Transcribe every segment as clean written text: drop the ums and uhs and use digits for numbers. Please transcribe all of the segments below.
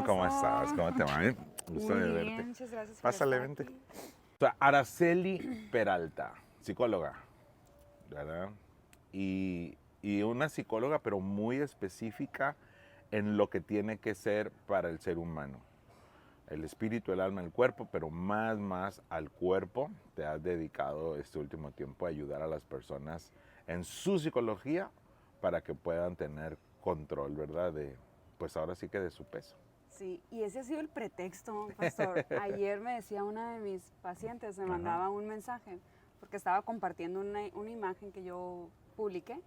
¿cómo estás? ¿Cómo te va? Gusto de Muy verte. bien, muchas gracias por Pásale, estar vente. aquí. O sea, Araceli Peralta, psicóloga, ¿verdad? Y una psicóloga, pero muy específica en lo que tiene que ser para el ser humano. El espíritu, el alma, el cuerpo, pero más al cuerpo. Te has dedicado este último tiempo a ayudar a las personas en su psicología para que puedan tener control, ¿verdad? Pues ahora sí que de su peso. Sí, y ese ha sido el pretexto, pastor. Ayer me decía una de mis pacientes, me Ajá. mandaba un mensaje, porque estaba compartiendo una imagen que yo publiqué,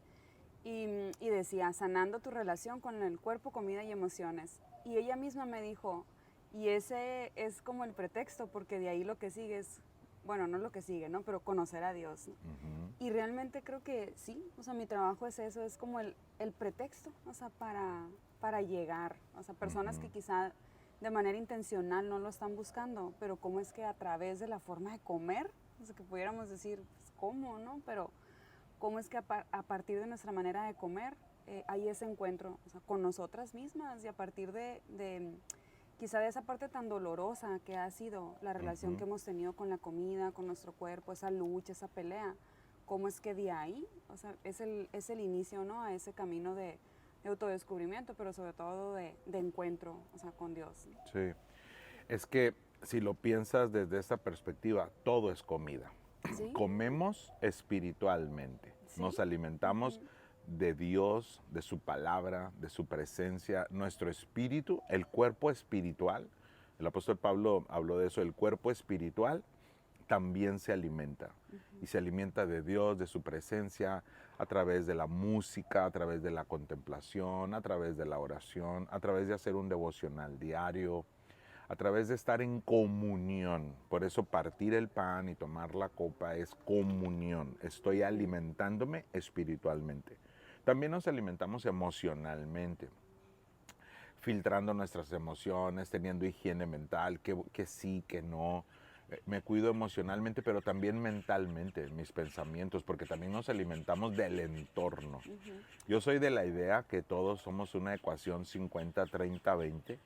y decía, sanando tu relación con el cuerpo, comida y emociones. Y ella misma me dijo, y ese es como el pretexto, porque de ahí lo que sigue es, bueno, no lo que sigue, ¿no? Pero conocer a Dios, ¿no? Ujú. Y realmente creo que sí, o sea, mi trabajo es eso, es como el pretexto, o sea, para llegar, o sea, personas que quizá de manera intencional no lo están buscando, pero cómo es que a través de la forma de comer, o sea, que pudiéramos decir, pues, ¿cómo, no? Pero cómo es que a partir de nuestra manera de comer hay ese encuentro, o sea, con nosotras mismas, y a partir de quizá de esa parte tan dolorosa que ha sido la relación que hemos tenido con la comida, con nuestro cuerpo, esa lucha, esa pelea, cómo es que de ahí, o sea, es el inicio, ¿no? A ese camino de autodescubrimiento, pero sobre todo de encuentro, o sea, con Dios. Sí. Es que si lo piensas desde esta perspectiva, todo es comida. ¿Sí? Comemos espiritualmente, ¿Sí? nos alimentamos de Dios, de su palabra, de su presencia, nuestro espíritu, el cuerpo espiritual. El apóstol Pablo habló de eso, el cuerpo espiritual también se alimenta. Y se alimenta de Dios, de su presencia, a través de la música, a través de la contemplación, a través de la oración, a través de hacer un devocional diario, a través de estar en comunión. Por eso partir el pan y tomar la copa es comunión. Estoy alimentándome espiritualmente. También nos alimentamos emocionalmente, filtrando nuestras emociones, teniendo higiene mental, que sí, que no. Me cuido emocionalmente, pero también mentalmente, mis pensamientos, porque también nos alimentamos del entorno. Yo soy de la idea que todos somos una ecuación 50-30-20.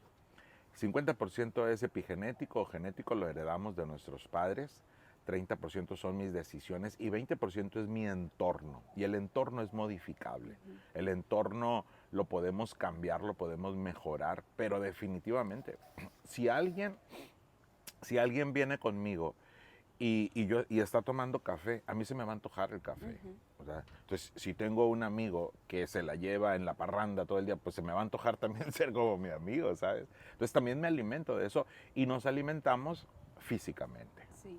50% es epigenético o genético, lo heredamos de nuestros padres. 30% son mis decisiones y 20% es mi entorno. Y el entorno es modificable. El entorno lo podemos cambiar, lo podemos mejorar, pero definitivamente, si alguien, si alguien viene conmigo y está tomando café, a mí se me va a antojar el café. O sea, entonces, si tengo un amigo que se la lleva en la parranda todo el día, pues se me va a antojar también ser como mi amigo, ¿sabes? Entonces también me alimento de eso y nos alimentamos físicamente. Sí.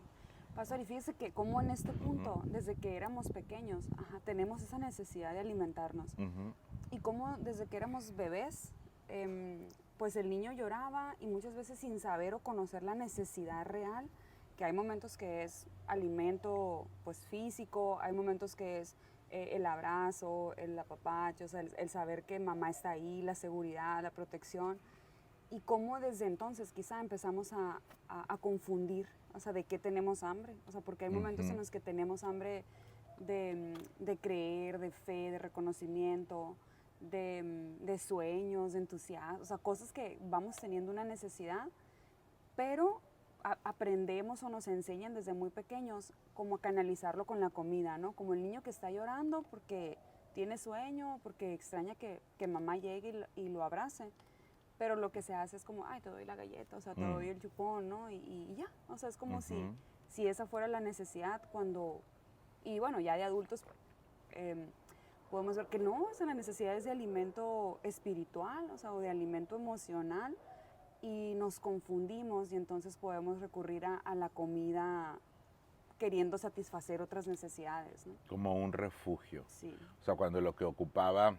Pastor, y fíjese que como en este punto, desde que éramos pequeños, tenemos esa necesidad de alimentarnos. Y como desde que éramos bebés, pues el niño lloraba y muchas veces sin saber o conocer la necesidad real, que hay momentos que es alimento pues físico, hay momentos que es el abrazo, el apapacho, o sea, el saber que mamá está ahí, la seguridad, la protección. Y cómo desde entonces quizá empezamos a confundir, o sea, de qué tenemos hambre. O sea, porque hay momentos en los que tenemos hambre de creer, de fe, de reconocimiento, de sueños, de entusiasmo, o sea, cosas que vamos teniendo una necesidad, pero aprendemos o nos enseñan desde muy pequeños como a canalizarlo con la comida, ¿no? Como el niño que está llorando porque tiene sueño, porque extraña que mamá llegue y lo abrace. Pero lo que se hace es como, ay, te doy la galleta, o sea, te doy el chupón, ¿no? Y ya, o sea, es como si esa fuera la necesidad cuando, y bueno, ya de adultos podemos ver que no, o sea, la necesidad es de alimento espiritual, o sea, o de alimento emocional, y nos confundimos y entonces podemos recurrir a la comida queriendo satisfacer otras necesidades, ¿no? Como un refugio. Sí. O sea, cuando lo que ocupaba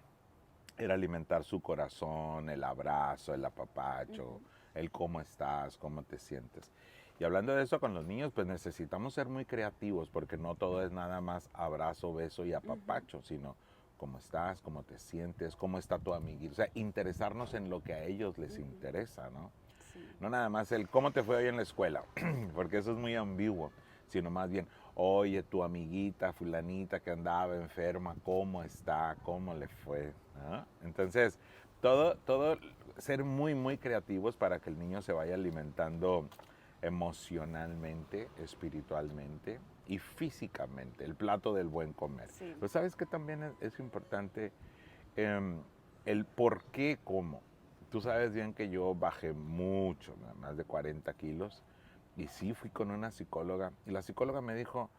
era alimentar su corazón, el abrazo, el apapacho, el cómo estás, cómo te sientes. Y hablando de eso con los niños, pues necesitamos ser muy creativos porque no todo es nada más abrazo, beso y apapacho, sino cómo estás, cómo te sientes, cómo está tu amiguito. O sea, interesarnos en lo que a ellos les interesa, ¿no? Sí. No nada más el cómo te fue hoy en la escuela, porque eso es muy ambiguo, sino más bien, oye, tu amiguita fulanita que andaba enferma, ¿cómo está? ¿Cómo le fue? ¿No? Entonces, todo ser muy, muy creativos para que el niño se vaya alimentando emocionalmente, espiritualmente y físicamente, el plato del buen comer. Sí. Pero sabes que también es importante em, el por qué como. Tú sabes bien que yo bajé mucho, más de 40 kilos, y sí fui con una psicóloga, y la psicóloga me dijo,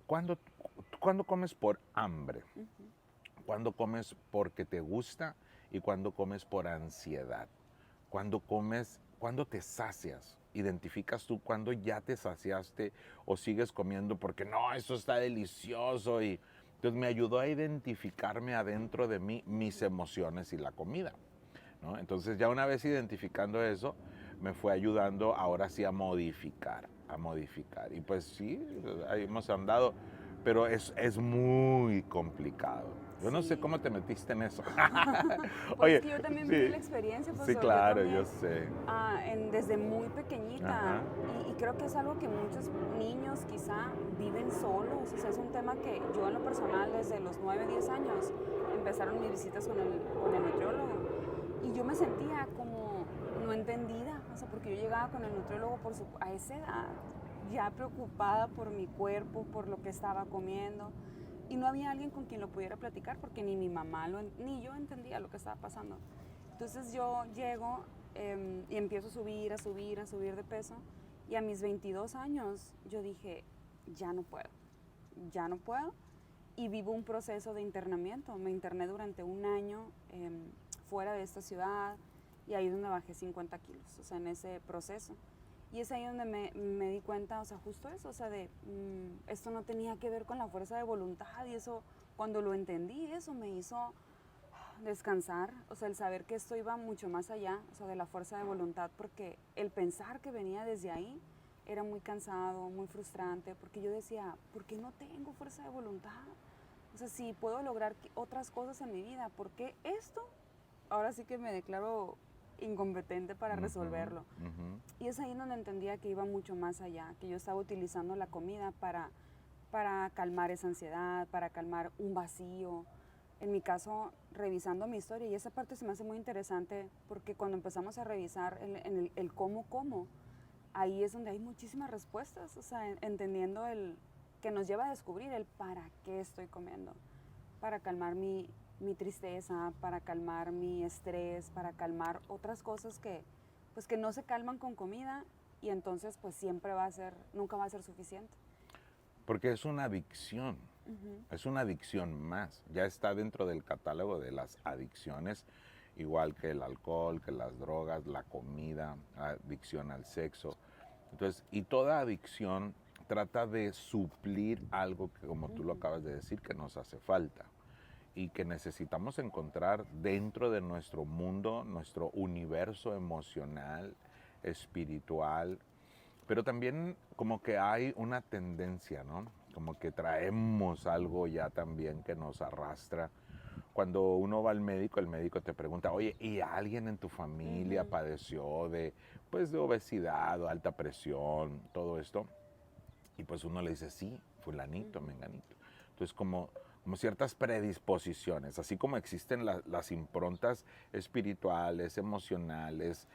¿cuándo comes por hambre? Ujú. ¿Cuándo comes porque te gusta? ¿Y cuándo comes por ansiedad? ¿Cuándo te sacias? ¿Identificas tú cuándo ya te saciaste o sigues comiendo porque no, eso está delicioso? Y entonces me ayudó a identificarme adentro de mí mis emociones y la comida, ¿no? Entonces ya una vez identificando eso, me fue ayudando ahora sí a modificar, a modificar. Y pues sí, ahí hemos andado, pero es muy complicado. Yo no sé Sí. cómo te metiste en eso. Pues es Oye, que yo también viví sí, la experiencia, pues sí, yo claro, yo también sé. desde muy pequeñita Ajá. y creo que es algo que muchos niños quizá viven solos, o sea, es un tema que yo en lo personal desde los 9, 10 años empezaron mis visitas con el nutriólogo y yo me sentía como no entendida, o sea, porque yo llegaba con el nutriólogo a esa edad ya preocupada por mi cuerpo, por lo que estaba comiendo. Y no había alguien con quien lo pudiera platicar porque ni mi mamá ni yo entendía lo que estaba pasando. Entonces yo llego y empiezo a subir, a subir, a subir de peso. Y a mis 22 años yo dije, ya no puedo, ya no puedo. Y vivo un proceso de internamiento. Me interné durante un año fuera de esta ciudad y ahí es donde bajé 50 kilos, o sea, en ese proceso. Y es ahí donde me di cuenta, o sea, justo eso, o sea, esto no tenía que ver con la fuerza de voluntad y eso, cuando lo entendí, eso me hizo descansar, o sea, el saber que esto iba mucho más allá, o sea, de la fuerza de voluntad, porque el pensar que venía desde ahí era muy cansado, muy frustrante, porque yo decía, ¿por qué no tengo fuerza de voluntad? O sea, si puedo lograr otras cosas en mi vida, ¿por qué esto? Ahora sí que me declaro incompetente para Ujú, resolverlo. ujú. Y es ahí donde entendía que iba mucho más allá, que yo estaba utilizando la comida para calmar esa ansiedad, para calmar un vacío. En mi caso, revisando mi historia, y esa parte se me hace muy interesante porque cuando empezamos a revisar el cómo, ahí es donde hay muchísimas respuestas, o sea, entendiendo el que nos lleva a descubrir el para qué estoy comiendo, para calmar mi tristeza, para calmar mi estrés, para calmar otras cosas pues que no se calman con comida y entonces pues nunca va a ser suficiente. Porque es una adicción, Ujú. es una adicción más. Ya está dentro del catálogo de las adicciones, igual que el alcohol, que las drogas, la comida, adicción al sexo. Entonces, y toda adicción trata de suplir algo que, como tú lo Ujú. acabas de decir, que nos hace falta y que necesitamos encontrar dentro de nuestro mundo, nuestro universo emocional, espiritual, pero también como que hay una tendencia, ¿no? Como que traemos algo ya también que nos arrastra. Cuando uno va al médico, el médico te pregunta, oye, ¿y alguien en tu familia Ujú. padeció pues, de obesidad o alta presión, todo esto? Y pues uno le dice, sí, fulanito, Ujú. menganito. Entonces como ciertas predisposiciones, así como existen las improntas espirituales, emocionales,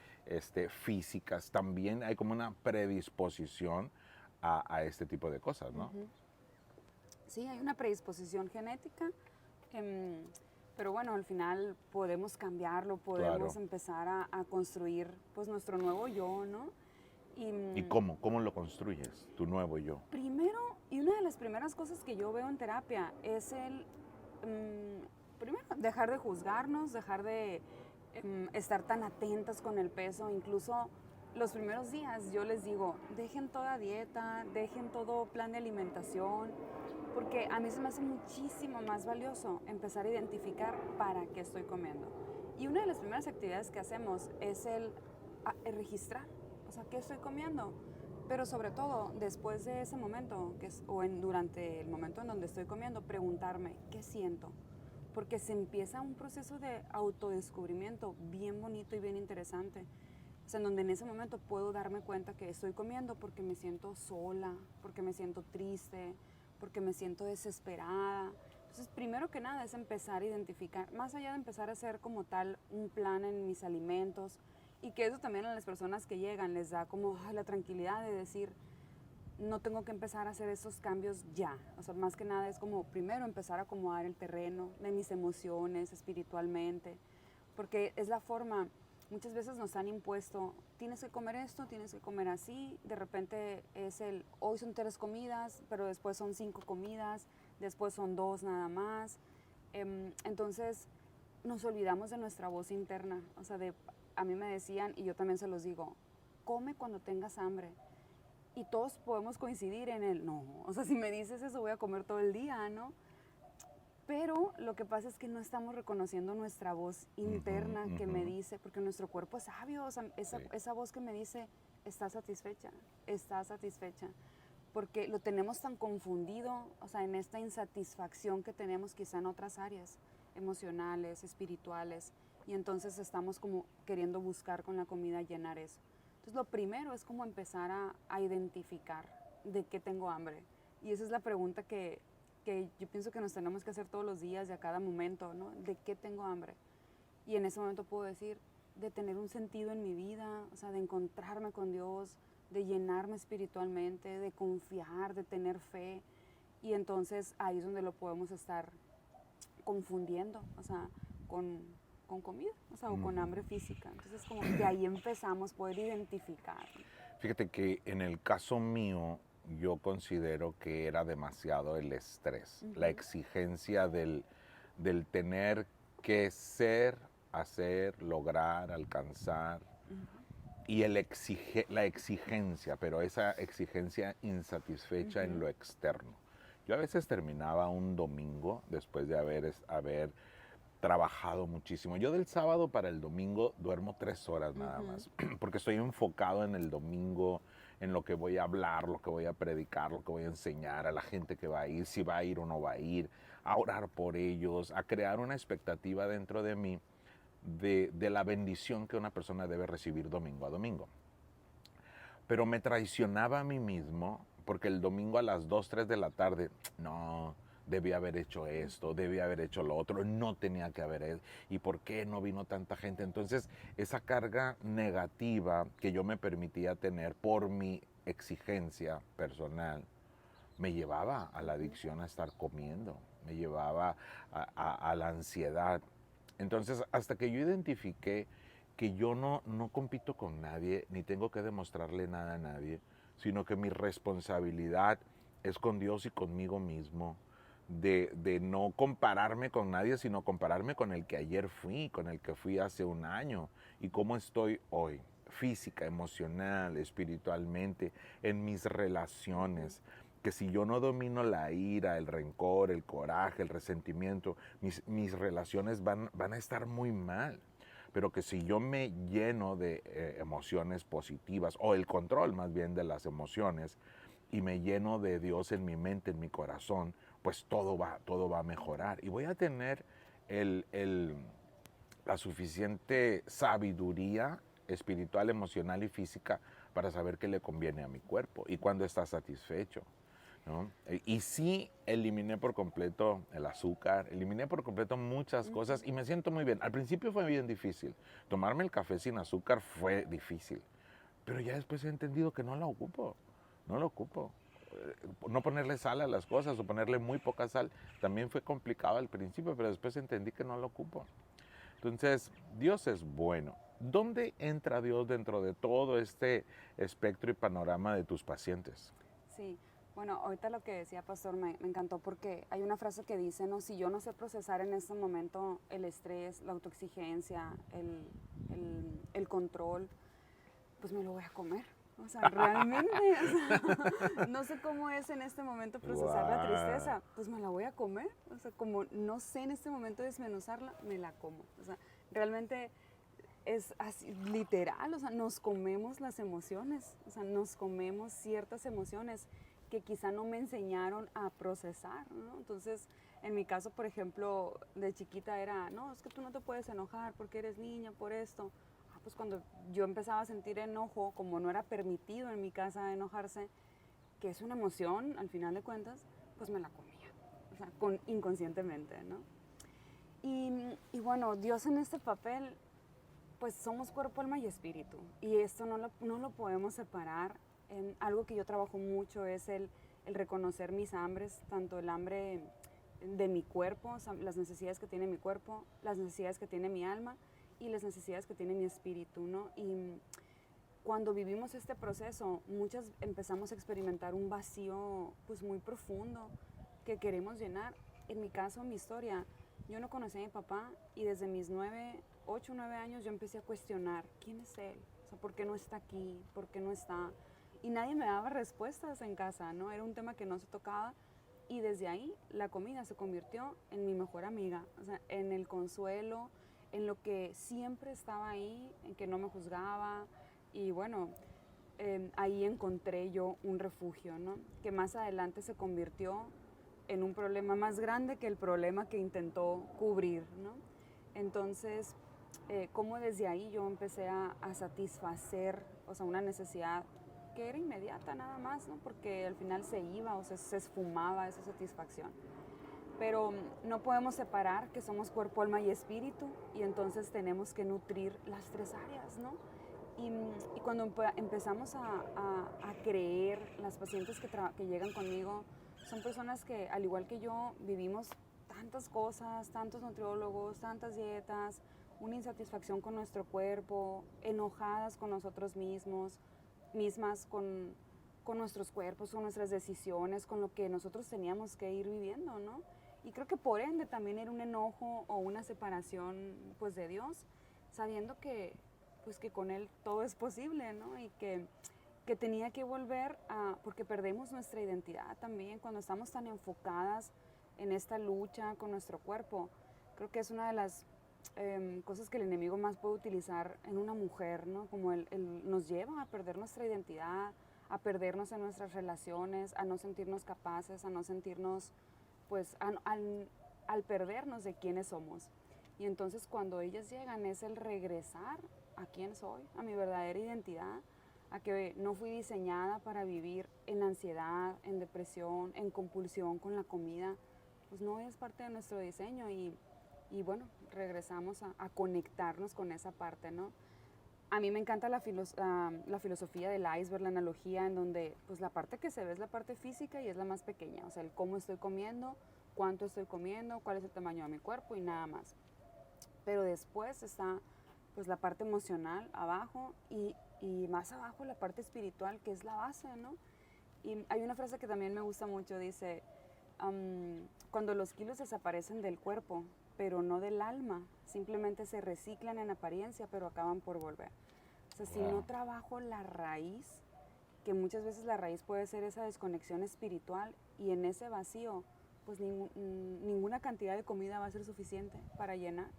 físicas, también hay como una predisposición a este tipo de cosas, ¿no? Ujú. Sí, hay una predisposición genética, em, pero bueno, al final podemos cambiarlo, podemos Claro. empezar a construir pues nuestro nuevo yo, ¿no? Y ¿Y cómo? ¿Cómo lo construyes, tu nuevo yo? primero, y una de las primeras cosas que yo veo en terapia es primero, dejar de juzgarnos, dejar de estar tan atentas con el peso, incluso los primeros días yo les digo, dejen toda dieta, dejen todo plan de alimentación, porque a mí se me hace muchísimo más valioso empezar a identificar para qué estoy comiendo. Y una de las primeras actividades que hacemos es el registrar, o sea, qué estoy comiendo. Pero sobre todo, después de ese momento, durante el momento en donde estoy comiendo, preguntarme, ¿qué siento? Porque se empieza un proceso de autodescubrimiento bien bonito y bien interesante. O sea, en donde en ese momento puedo darme cuenta que estoy comiendo porque me siento sola, porque me siento triste, porque me siento desesperada. Entonces, primero que nada es empezar a identificar, más allá de empezar a hacer como tal un plan en mis alimentos, y que eso también a las personas que llegan les da como la tranquilidad de decir, no tengo que empezar a hacer esos cambios ya. O sea, más que nada es como primero empezar a acomodar el terreno de mis emociones espiritualmente, porque es la forma, muchas veces nos han impuesto, tienes que comer esto, tienes que comer así, de repente hoy son 3 comidas, pero después son 5 comidas, después son 2 nada más. Entonces nos olvidamos de nuestra voz interna, o sea, a mí me decían, y yo también se los digo, come cuando tengas hambre. Y todos podemos coincidir en no, o sea, si me dices eso voy a comer todo el día, ¿no? Pero lo que pasa es que no estamos reconociendo nuestra voz interna que me dice, porque nuestro cuerpo es sabio, o sea, esa voz que me dice, estás satisfecha, porque lo tenemos tan confundido, o sea, en esta insatisfacción que tenemos quizá en otras áreas, emocionales, espirituales, y entonces estamos como queriendo buscar con la comida llenar eso. Entonces lo primero es como empezar a identificar de qué tengo hambre, y esa es la pregunta que yo pienso que nos tenemos que hacer todos los días y a cada momento, ¿no? ¿De qué tengo hambre? Y en ese momento puedo decir, de tener un sentido en mi vida, o sea, de encontrarme con Dios, de llenarme espiritualmente, de confiar, de tener fe. Y entonces ahí es donde lo podemos estar confundiendo, o sea, con comida, o sea, o con hambre física. Entonces como que ahí empezamos a poder identificar. Fíjate que en el caso mío, yo considero que era demasiado el estrés, la exigencia del tener que ser, hacer, lograr, alcanzar, y la exigencia, pero esa exigencia insatisfecha en lo externo. Yo a veces terminaba un domingo después de haber trabajado muchísimo. Yo del sábado para el domingo duermo 3 horas nada más, porque estoy enfocado en el domingo, en lo que voy a hablar, lo que voy a predicar, lo que voy a enseñar a la gente que va a ir, si va a ir o no va a ir, a orar por ellos, a crear una expectativa dentro de mí de la bendición que una persona debe recibir domingo a domingo. Pero me traicionaba a mí mismo porque el domingo a las 2, 3 de la tarde, no, debía haber hecho esto, debía haber hecho lo otro, no tenía que haber hecho, ¿y por qué no vino tanta gente? Entonces, esa carga negativa que yo me permitía tener por mi exigencia personal, me llevaba a la adicción a estar comiendo, me llevaba a la ansiedad. Entonces, hasta que yo identifiqué que yo no compito con nadie, ni tengo que demostrarle nada a nadie, sino que mi responsabilidad es con Dios y conmigo mismo, de no compararme con nadie, sino compararme con el que ayer fui, con el que fui hace un año, y cómo estoy hoy, física, emocional, espiritualmente, en mis relaciones. Que si yo no domino la ira, el rencor, el coraje, el resentimiento, mis relaciones van a estar muy mal. Pero que si yo me lleno de emociones positivas, o el control más bien de las emociones, y me lleno de Dios en mi mente, en mi corazón, pues todo va a mejorar. Y voy a tener la suficiente sabiduría espiritual, emocional y física para saber qué le conviene a mi cuerpo y cuándo está satisfecho, ¿no? Y sí, eliminé por completo el azúcar, eliminé por completo muchas cosas y me siento muy bien. Al principio fue bien difícil. Tomarme el café sin azúcar fue difícil, pero ya después he entendido que no lo ocupo. No ponerle sal a las cosas o ponerle muy poca sal también fue complicado al principio, pero después entendí que no lo ocupo. Entonces, Dios es bueno. ¿Dónde entra Dios dentro de todo este espectro y panorama de tus pacientes? Sí, bueno, ahorita lo que decía Pastor me encantó porque hay una frase que dice, no, si yo no sé procesar en este momento el estrés, la autoexigencia, el control, pues me lo voy a comer. O sea, realmente, o sea, no sé cómo es en este momento procesar la tristeza, pues me la voy a comer. O sea, como no sé en este momento desmenuzarla, me la como. O sea, realmente es así, literal, o sea, nos comemos las emociones, o sea, nos comemos ciertas emociones que quizá no me enseñaron a procesar, ¿no? Entonces, en mi caso, por ejemplo, de chiquita era, no, es que tú no te puedes enojar porque eres niña, por esto. Pues cuando yo empezaba a sentir enojo, como no era permitido en mi casa enojarse, que es una emoción, al final de cuentas, pues me la comía. O sea, inconscientemente, ¿no? Y bueno, Dios en este papel, pues somos cuerpo, alma y espíritu. Y esto no lo podemos separar. Algo que yo trabajo mucho es el reconocer mis hambres, tanto el hambre de mi cuerpo, o sea, las necesidades que tiene mi cuerpo, las necesidades que tiene mi alma y las necesidades que tiene mi espíritu, ¿no? Y cuando vivimos este proceso, muchas empezamos a experimentar un vacío pues muy profundo que queremos llenar. En mi caso, mi historia, yo no conocí a mi papá y desde mis 8 o 9 años yo empecé a cuestionar quién es él, o sea, por qué no está aquí, por qué no está. Y nadie me daba respuestas en casa, ¿no? Era un tema que no se tocaba y desde ahí la comida se convirtió en mi mejor amiga, o sea, en el consuelo, en lo que siempre estaba ahí, en que no me juzgaba y bueno, ahí encontré yo un refugio, ¿no? Que más adelante se convirtió en un problema más grande que el problema que intentó cubrir, ¿no? Entonces, como desde ahí yo empecé a satisfacer, o sea, una necesidad que era inmediata nada más, ¿no? Porque al final se iba o se esfumaba esa satisfacción. Pero no podemos separar que somos cuerpo, alma y espíritu y entonces tenemos que nutrir las tres áreas, ¿no? Y cuando empezamos a creer, las pacientes que llegan conmigo son personas que, al igual que yo, vivimos tantas cosas, tantos nutriólogos, tantas dietas, una insatisfacción con nuestro cuerpo, enojadas con nosotros mismas, con nuestros cuerpos, con nuestras decisiones, con lo que nosotros teníamos que ir viviendo, ¿no? Y creo que por ende también era un enojo o una separación, pues, de Dios, sabiendo que, pues, que con Él todo es posible, ¿no? Y que tenía que volver porque perdemos nuestra identidad también cuando estamos tan enfocadas en esta lucha con nuestro cuerpo. Creo que es una de las cosas que el enemigo más puede utilizar en una mujer, ¿no? Como nos lleva a perder nuestra identidad, a perdernos en nuestras relaciones, a no sentirnos capaces, a no sentirnos, pues, al perdernos de quiénes somos. Y entonces cuando ellas llegan es el regresar a quién soy, a mi verdadera identidad, a que no fui diseñada para vivir en ansiedad, en depresión, en compulsión con la comida, pues no es parte de nuestro diseño y bueno, regresamos a conectarnos con esa parte, ¿no? A mí me encanta la filosofía del iceberg, la analogía en donde pues la parte que se ve es la parte física y es la más pequeña, o sea, el cómo estoy comiendo, cuánto estoy comiendo, cuál es el tamaño de mi cuerpo y nada más. Pero después está pues la parte emocional abajo y más abajo la parte espiritual que es la base, ¿no? Y hay una frase que también me gusta mucho, dice, cuando los kilos desaparecen del cuerpo, pero no del alma, simplemente se reciclan en apariencia, pero acaban por volver. O sea, si no trabajo la raíz, que muchas veces la raíz puede ser esa desconexión espiritual y en ese vacío, pues ninguna cantidad de comida va a ser suficiente para llenar.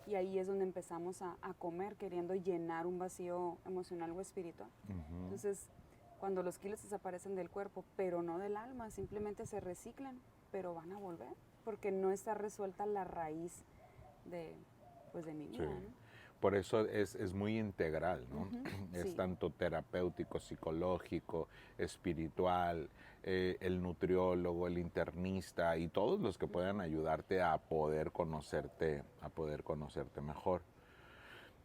Y ahí es donde empezamos a comer queriendo llenar un vacío emocional o espiritual. Entonces, cuando los kilos desaparecen del cuerpo, pero no del alma, simplemente se reciclan, pero van a volver, porque no está resuelta la raíz de mi vida, Sí. ¿no? Por eso es muy integral, ¿no? Es Sí. tanto terapéutico, psicológico, espiritual, el nutriólogo, el internista y todos los que puedan ayudarte a poder conocerte mejor.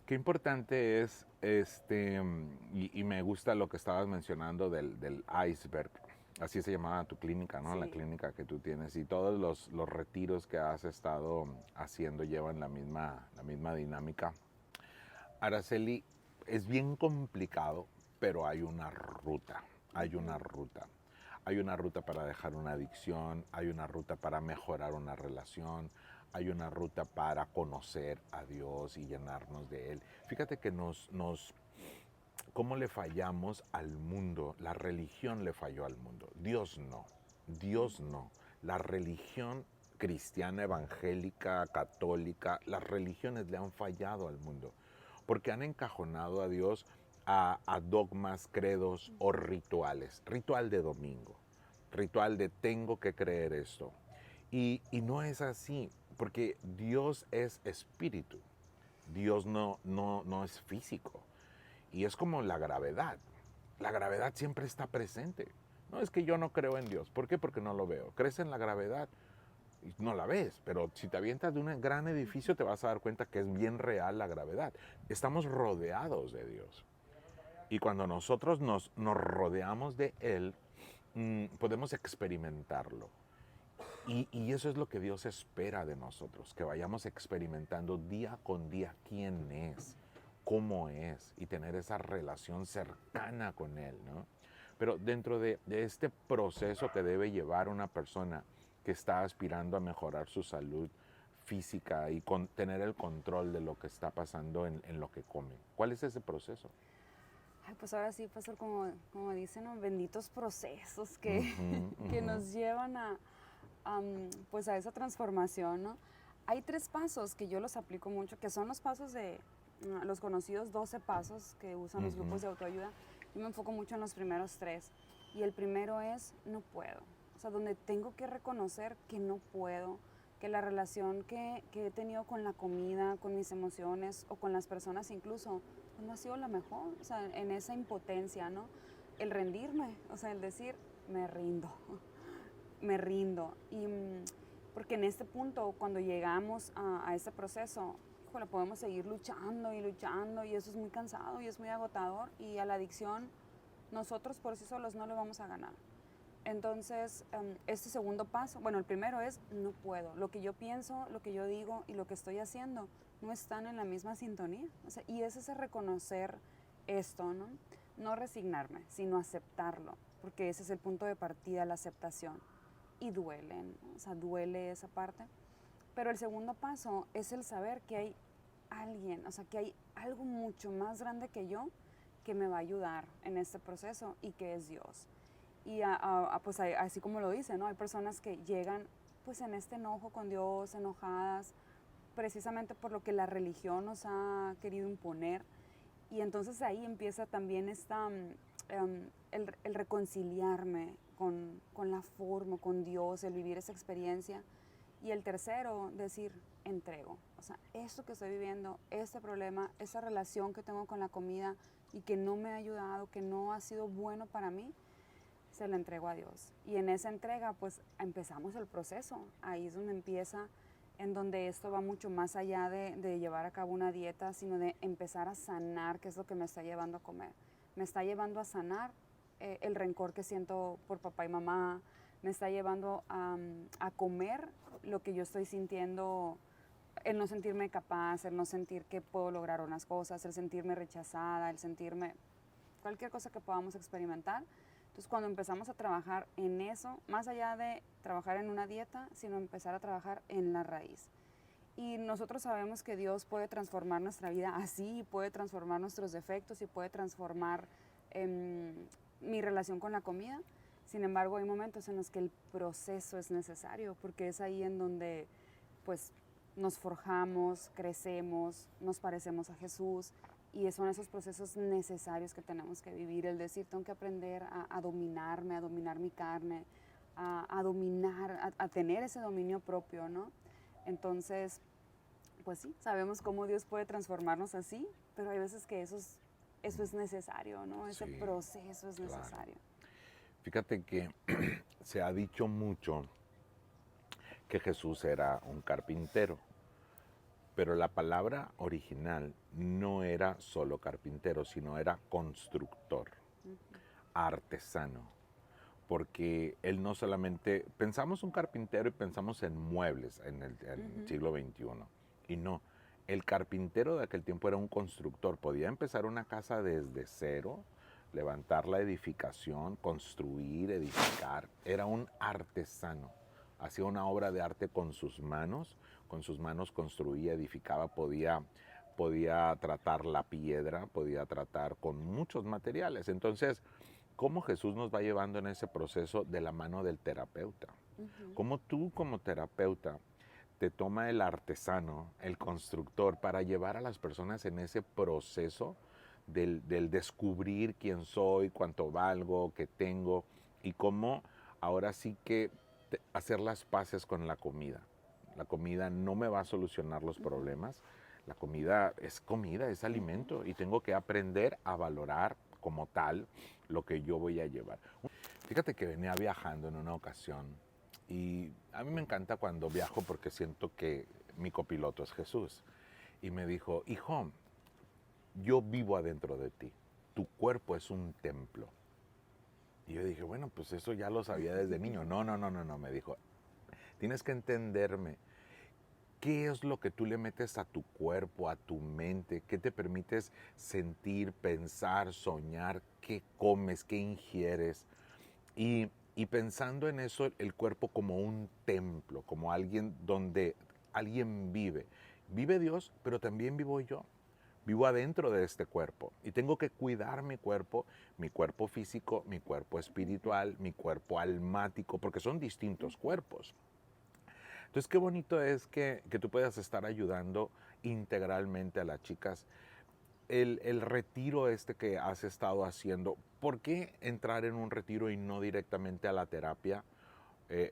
Qué importante es, y me gusta lo que estabas mencionando del iceberg. Así se llamaba tu clínica, ¿no? Sí. La clínica que tú tienes. Y todos los retiros que has estado haciendo llevan la misma dinámica. Araceli, es bien complicado, pero hay una ruta. Hay una ruta. Hay una ruta para dejar una adicción, hay una ruta para mejorar una relación, hay una ruta para conocer a Dios y llenarnos de Él. Fíjate que ¿cómo le fallamos al mundo? La religión le falló al mundo. Dios no. Dios no. La religión cristiana, evangélica, católica, las religiones le han fallado al mundo porque han encajonado a Dios a dogmas, credos o rituales. Ritual de domingo, ritual de tengo que creer esto. Y no es así, porque Dios es espíritu. Dios no es físico. Y es como la gravedad. La gravedad siempre está presente. No es que yo no creo en Dios. ¿Por qué? Porque no lo veo. ¿Crees en la gravedad? y no la ves, pero si te avientas de un gran edificio te vas a dar cuenta que es bien real la gravedad. Estamos rodeados de Dios. Y cuando nosotros nos rodeamos de Él, podemos experimentarlo. Y eso es lo que Dios espera de nosotros, que vayamos experimentando día con día quién es, cómo es, y tener esa relación cercana con Él, ¿no? Pero dentro de este proceso que debe llevar una persona que está aspirando a mejorar su salud física y tener el control de lo que está pasando en lo que come, ¿cuál es ese proceso? Ay, pues ahora sí, pastor, como dicen, ¿no? Benditos procesos que, que Ujú. nos llevan pues a esa transformación, ¿no? Hay 3 pasos que yo los aplico mucho, que son los pasos de los conocidos 12 pasos que usan los Ujú. grupos de autoayuda. Yo me enfoco mucho en los primeros 3. Y el primero es no puedo. O sea, donde tengo que reconocer que no puedo, que la relación que he tenido con la comida, con mis emociones o con las personas incluso, pues no ha sido la mejor. O sea, en esa impotencia, ¿no? El rendirme, o sea, el decir, me rindo. Me rindo. Y porque en este punto, cuando llegamos a este proceso, híjole, podemos seguir luchando y luchando y eso es muy cansado y es muy agotador y a la adicción nosotros por sí solos no le vamos a ganar. Entonces, este segundo paso, bueno, el primero es no puedo. Lo que yo pienso, lo que yo digo y lo que estoy haciendo no están en la misma sintonía. O sea, y es ese reconocer esto, ¿no? No resignarme, sino aceptarlo, porque ese es el punto de partida, la aceptación. Y duele, ¿no? O sea, duele esa parte. Pero el segundo paso es el saber que hay alguien, o sea, que hay algo mucho más grande que yo que me va a ayudar en este proceso y que es Dios. Y pues así como lo dice, ¿no? Hay personas que llegan pues en este enojo con Dios, enojadas, precisamente por lo que la religión nos ha querido imponer. Y entonces ahí empieza también el reconciliarme con la forma, con Dios, el vivir esa experiencia. Y el tercero, decir, entrego. O sea, esto que estoy viviendo, este problema, esa relación que tengo con la comida y que no me ha ayudado, que no ha sido bueno para mí, se la entrego a Dios. Y en esa entrega, pues empezamos el proceso. Ahí es donde empieza, en donde esto va mucho más allá de llevar a cabo una dieta, sino de empezar a sanar, que es lo que me está llevando a comer. Me está llevando a sanar el rencor que siento por papá y mamá, me está llevando a comer lo que yo estoy sintiendo, el no sentirme capaz, el no sentir que puedo lograr unas cosas, el sentirme rechazada, el sentirme cualquier cosa que podamos experimentar. Entonces, cuando empezamos a trabajar en eso, más allá de trabajar en una dieta, sino empezar a trabajar en la raíz. Y nosotros sabemos que Dios puede transformar nuestra vida así, puede transformar nuestros defectos y puede transformar mi relación con la comida. Sin embargo, hay momentos en los que el proceso es necesario, porque es ahí en donde pues nos forjamos, crecemos, nos parecemos a Jesús y son esos procesos necesarios que tenemos que vivir, el decir, tengo que aprender a dominarme, a dominar mi carne, a dominar, a tener ese dominio propio, ¿no? Entonces, pues sí, sabemos cómo Dios puede transformarnos así, pero hay veces que eso es necesario, ¿no? Ese Sí, proceso es claro. necesario. Fíjate que se ha dicho mucho que Jesús era un carpintero, pero la palabra original no era solo carpintero, sino era constructor, artesano, porque él no solamente, pensamos un carpintero y pensamos en muebles en el siglo XXI, y no, el carpintero de aquel tiempo era un constructor, podía empezar una casa desde cero, levantar la edificación, construir, edificar, era un artesano, hacía una obra de arte con sus manos construía, edificaba, podía tratar la piedra, podía tratar con muchos materiales. Entonces, ¿cómo Jesús nos va llevando en ese proceso de la mano del terapeuta? ¿Cómo tú como terapeuta te toma el artesano, el constructor, para llevar a las personas en ese proceso del descubrir quién soy, cuánto valgo, qué tengo y cómo ahora sí que hacer las paces con la comida? La comida no me va a solucionar los problemas. La comida, es alimento y tengo que aprender a valorar como tal lo que yo voy a llevar. Fíjate que venía viajando en una ocasión Y a mí me encanta cuando viajo porque siento que mi copiloto es Jesús. Y me dijo, hijo, yo vivo adentro de ti. Tu cuerpo es un templo. Y yo dije, bueno, pues eso ya lo sabía desde niño. No, no, no, no, no, me dijo, tienes que entenderme. ¿Qué es lo que tú le metes a tu cuerpo, a tu mente? ¿Qué te permites sentir, pensar, soñar? ¿Qué comes? ¿Qué ingieres? Y pensando en eso, el cuerpo como un templo, como alguien donde alguien vive. Vive Dios, pero también vivo yo. Vivo adentro de este cuerpo y tengo que cuidar mi cuerpo físico, mi cuerpo espiritual, mi cuerpo almático, porque son distintos cuerpos. Entonces, qué bonito es que tú puedas estar ayudando integralmente a las chicas. El retiro este que has estado haciendo, ¿por qué entrar en un retiro y no directamente a la terapia?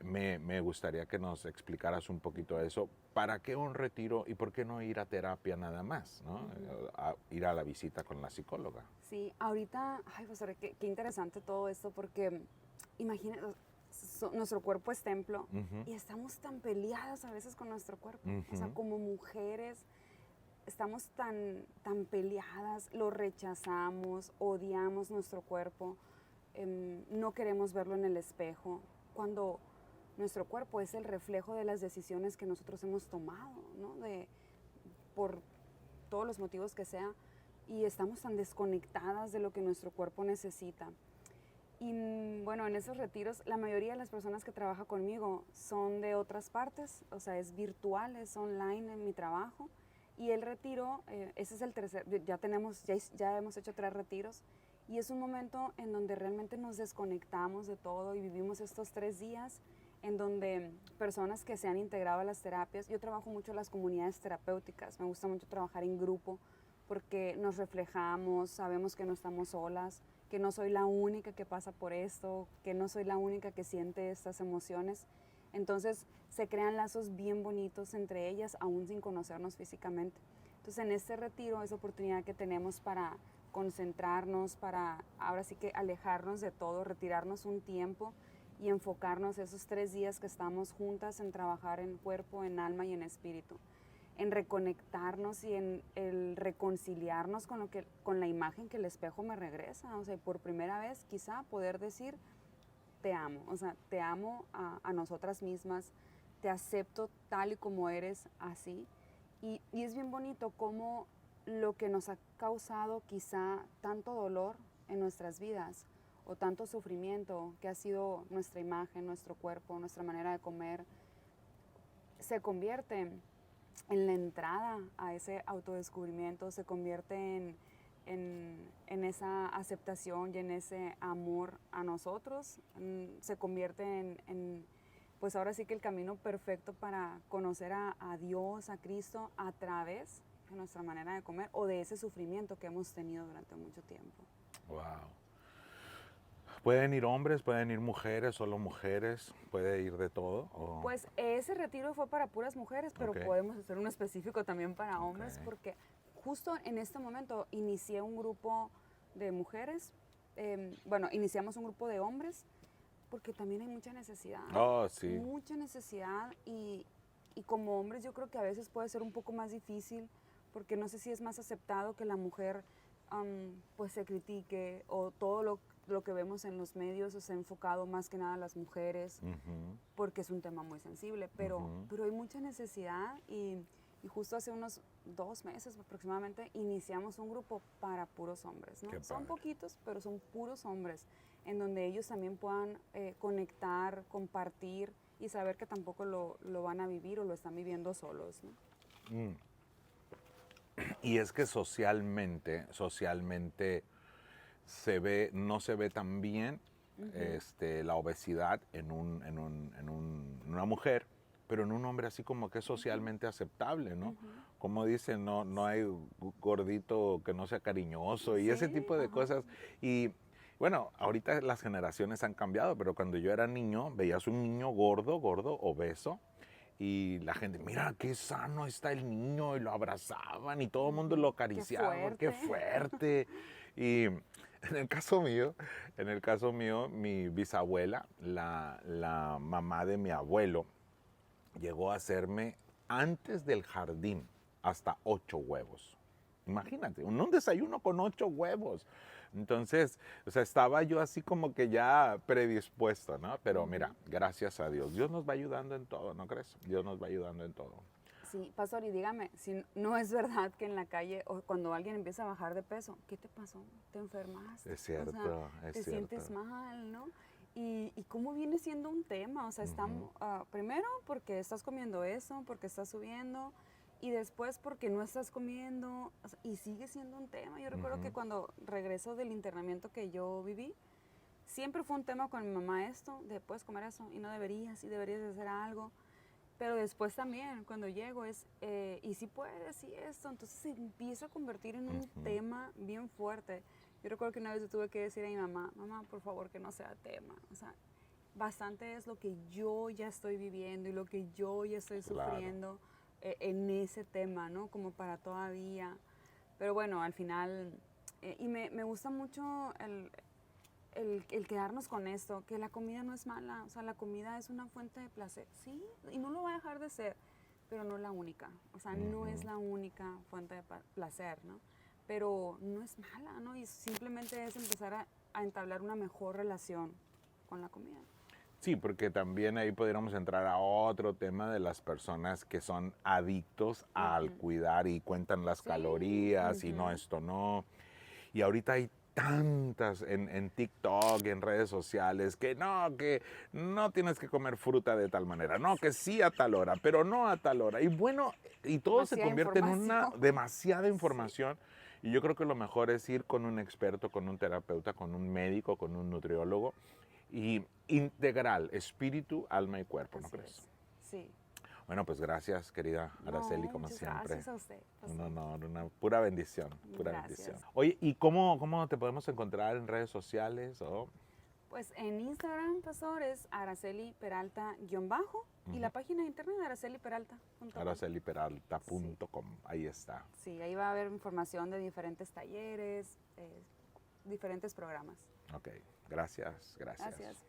Me gustaría que nos explicaras un poquito eso. ¿Para qué un retiro y por qué no ir a terapia nada más? ¿No? Ir a la visita con la psicóloga. Sí, ahorita, ay, pues qué interesante todo esto, porque imagínate, nuestro cuerpo es templo y estamos tan peleadas a veces con nuestro cuerpo. O sea, como mujeres estamos tan peleadas, lo rechazamos, odiamos nuestro cuerpo, no queremos verlo en el espejo, cuando nuestro cuerpo es el reflejo de las decisiones que nosotros hemos tomado, ¿no? Por todos los motivos que sea, y estamos tan desconectadas de lo que nuestro cuerpo necesita. Y bueno, en esos retiros, la mayoría de las personas que trabajan conmigo son de otras partes, o sea, es virtual, es online en mi trabajo. Y el retiro, ese es el tercer, ya hemos hecho 3 retiros, y es un momento en donde realmente nos desconectamos de todo y vivimos estos 3 días en donde personas que se han integrado a las terapias, yo trabajo mucho en las comunidades terapéuticas, me gusta mucho trabajar en grupo porque nos reflejamos, sabemos que no estamos solas, que no soy la única que pasa por esto, que no soy la única que siente estas emociones. Entonces se crean lazos bien bonitos entre ellas, aún sin conocernos físicamente. Entonces en este retiro es oportunidad que tenemos para concentrarnos, para ahora sí que alejarnos de todo, retirarnos un tiempo y enfocarnos esos 3 días que estamos juntas en trabajar en cuerpo, en alma y en espíritu, en reconectarnos y en el reconciliarnos con la imagen que el espejo me regresa. O sea, por primera vez quizá poder decir, te amo, o sea, te amo a nosotras mismas, te acepto tal y como eres, así. Y es bien bonito cómo lo que nos ha causado quizá tanto dolor en nuestras vidas o tanto sufrimiento que ha sido nuestra imagen, nuestro cuerpo, nuestra manera de comer, se convierte en la entrada a ese autodescubrimiento, se convierte en esa aceptación y en ese amor a nosotros, se convierte pues ahora sí que el camino perfecto para conocer a Dios, a Cristo, a través de nuestra manera de comer o de ese sufrimiento que hemos tenido durante mucho tiempo. Wow. ¿Pueden ir hombres, pueden ir mujeres, solo mujeres? ¿Puede ir de todo? ¿O? Pues ese retiro fue para puras mujeres, pero podemos hacer uno específico también para hombres, porque justo en este momento inicié un grupo de mujeres, bueno, iniciamos un grupo de hombres, porque también hay mucha necesidad. Oh, sí. Mucha necesidad y como hombres yo creo que a veces puede ser un poco más difícil, porque no sé si es más aceptado que la mujer pues se critique o todo lo que vemos en los medios se ha enfocado más que nada a las mujeres, porque es un tema muy sensible, pero hay mucha necesidad y justo hace unos 2 meses aproximadamente iniciamos un grupo para puros hombres, ¿no? Son poquitos, pero son puros hombres, en donde ellos también puedan conectar, compartir y saber que tampoco lo van a vivir o lo están viviendo solos, ¿no? Y es que socialmente no se ve tan bien la obesidad en una mujer, pero en un hombre así como que es socialmente aceptable, ¿no? Como dicen, no hay gordito que no sea cariñoso y ese tipo de cosas. Y bueno, ahorita las generaciones han cambiado, pero cuando yo era niño, veías un niño gordo, obeso, y la gente, mira qué sano está el niño, y lo abrazaban y todo el mundo lo acariciaba, qué fuerte. Y En el caso mío, mi bisabuela, la mamá de mi abuelo, llegó a hacerme antes del jardín hasta 8 huevos. Imagínate, un desayuno con 8 huevos. Entonces, o sea, estaba yo así como que ya predispuesto, ¿no? Pero mira, gracias a Dios. Dios nos va ayudando en todo, ¿no crees? Dios nos va ayudando en todo. Sí, pastor, y dígame, si no es verdad que en la calle o cuando alguien empieza a bajar de peso, ¿qué te pasó? ¿Te enfermaste? Es cierto, o sea, es te cierto. sientes mal, ¿no? Y cómo viene siendo un tema, o sea, estamos, primero porque estás comiendo eso, porque estás subiendo, y después porque no estás comiendo, o sea, y sigue siendo un tema. Yo recuerdo que cuando regreso del internamiento que yo viví, siempre fue un tema con mi mamá esto, de puedes comer eso y no deberías, y deberías de hacer algo. Pero después también, cuando llego, es, y si puedes, y esto, entonces se empieza a convertir en un tema bien fuerte. Yo recuerdo que una vez yo tuve que decir a mi mamá, mamá, por favor, que no sea tema. O sea, bastante es lo que yo ya estoy viviendo y lo que yo ya estoy sufriendo en ese tema, ¿no? Como para todavía. Pero bueno, al final, y me gusta mucho el quedarnos con esto, que la comida no es mala, o sea, la comida es una fuente de placer, sí, y no lo va a dejar de ser, pero no es la única, o sea, no es la única fuente de placer, ¿no? Pero no es mala, ¿no? Y simplemente es empezar a entablar una mejor relación con la comida. Sí, porque también ahí podríamos entrar a otro tema de las personas que son adictos al cuidar y cuentan las calorías y no, esto no. Y ahorita hay tantas en TikTok, en redes sociales, que no tienes que comer fruta de tal manera, no, que sí a tal hora, pero no a tal hora. Y bueno, y todo se convierte en una demasiada información. Sí. Y yo creo que lo mejor es ir con un experto, con un terapeuta, con un médico, con un nutriólogo, y integral, espíritu, alma y cuerpo, ¿no crees? Es. Sí. Bueno, pues gracias, querida Araceli, como siempre. Gracias a usted. Un honor, una pura bendición, pura Gracias. bendición. Oye, ¿y cómo te podemos encontrar en redes sociales? Pues en Instagram, pastor, es Araceli Peralta _ y la página de internet araceliperalta.com. araceliperalta.com, sí. Ahí está. Sí, ahí va a haber información de diferentes talleres, diferentes programas. Ok, gracias. Gracias.